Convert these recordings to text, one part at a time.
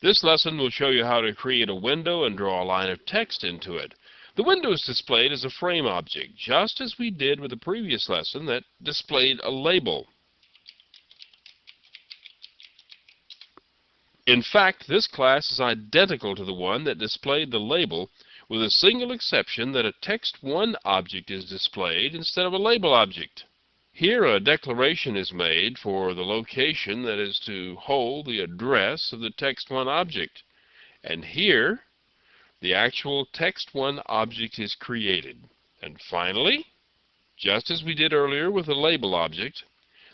This lesson will show you how to create a window and draw a line of text into it. The window is displayed as a frame object, just as we did with the previous lesson that displayed a label. In fact, this class is identical to the one that displayed the label, with a single exception that a text1 object is displayed instead of a label object. Here a declaration is made for the location that is to hold the address of the text1 object. And here, the actual text1 object is created. And finally, just as we did earlier with the label object,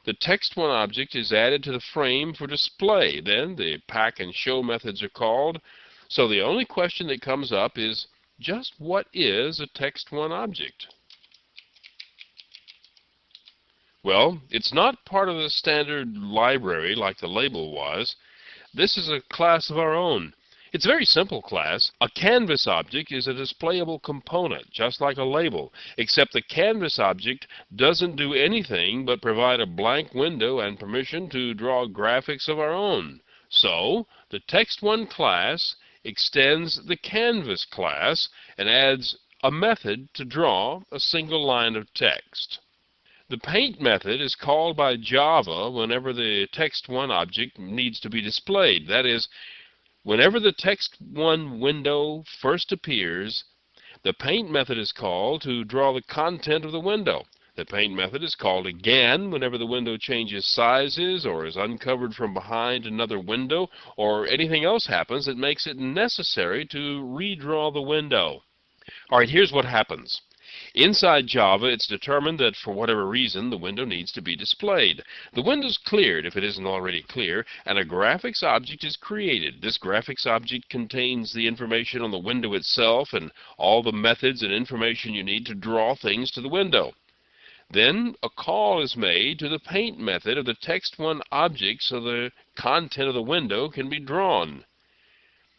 the text1 object is added to the frame for display. Then the pack and show methods are called. So the only question that comes up is, just what is a text1 object? Well, it's not part of the standard library like the label was. This is a class of our own. It's a very simple class. A canvas object is a displayable component, just like a label, except the canvas object doesn't do anything but provide a blank window and permission to draw graphics of our own. So, the text1 class extends the canvas class and adds a method to draw a single line of text. The paint method is called by Java whenever the text1 object needs to be displayed. That is, whenever the text1 window first appears, the paint method is called to draw the content of the window. The paint method is called again whenever the window changes sizes or is uncovered from behind another window, or anything else happens that makes it necessary to redraw the window. All right, here's what happens. Inside Java, it's determined that for whatever reason, the window needs to be displayed. The window's cleared if it isn't already clear, and a graphics object is created. This graphics object contains the information on the window itself and all the methods and information you need to draw things to the window. Then a call is made to the paint method of the text1 object so the content of the window can be drawn.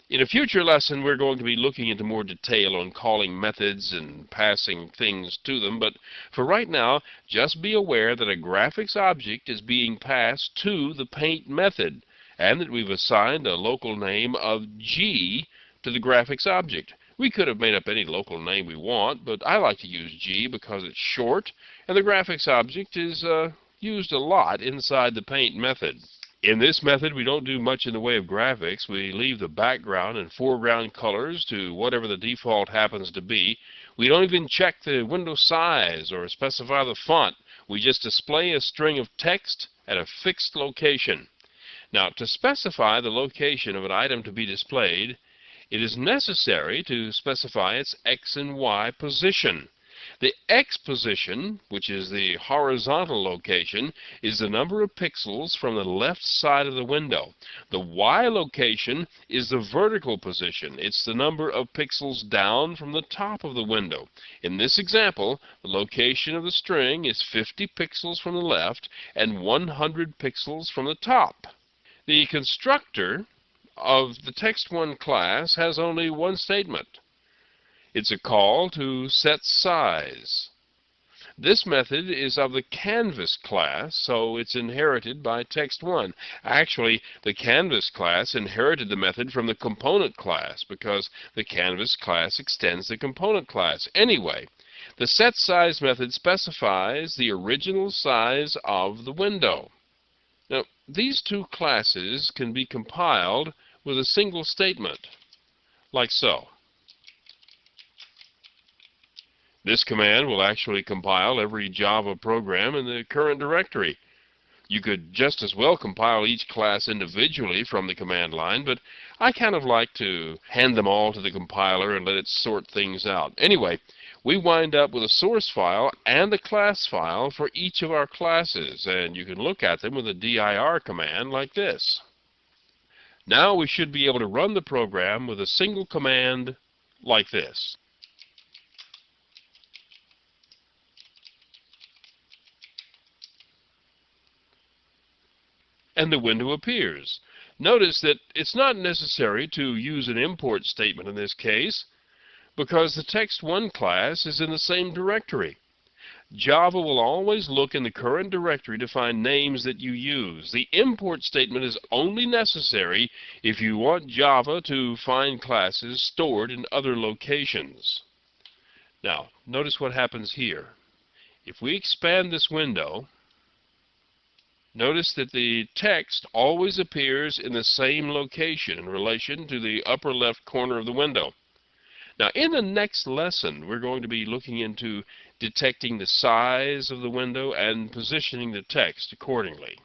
In a future lesson, we're going to be looking into more detail on calling methods and passing things to them, but for right now, just be aware that a graphics object is being passed to the paint method, and that we've assigned a local name of G to the graphics object. We could have made up any local name we want, but I like to use G because it's short, and the graphics object is used a lot inside the paint method. In this method, we don't do much in the way of graphics. We leave the background and foreground colors to whatever the default happens to be. We don't even check the window size or specify the font. We just display a string of text at a fixed location. Now, to specify the location of an item to be displayed, it is necessary to specify its X and Y position. The X position, which is the horizontal location, is the number of pixels from the left side of the window. The Y location is the vertical position. It's the number of pixels down from the top of the window. In this example, the location of the string is 50 pixels from the left and 100 pixels from the top. The constructor of the text1 class has only one statement. It's a call to set size. This method is of the canvas class, so it's inherited by text1. Actually, the canvas class inherited the method from the component class because the canvas class extends the component class. Anyway, the set size method specifies the original size of the window. Now, these two classes can be compiled with a single statement, like so. This command will actually compile every Java program in the current directory. You could just as well compile each class individually from the command line, but I kind of like to hand them all to the compiler and let it sort things out. Anyway, we wind up with a source file and a class file for each of our classes, and you can look at them with a dir command like this. Now we should be able to run the program with a single command like this. And the window appears. Notice that it's not necessary to use an import statement in this case because the text1 class is in the same directory. Java will always look in the current directory to find names that you use. The import statement is only necessary if you want Java to find classes stored in other locations. Now, notice what happens here. If we expand this window, notice that the text always appears in the same location in relation to the upper left corner of the window. Now, in the next lesson, we're going to be looking into detecting the size of the window and positioning the text accordingly.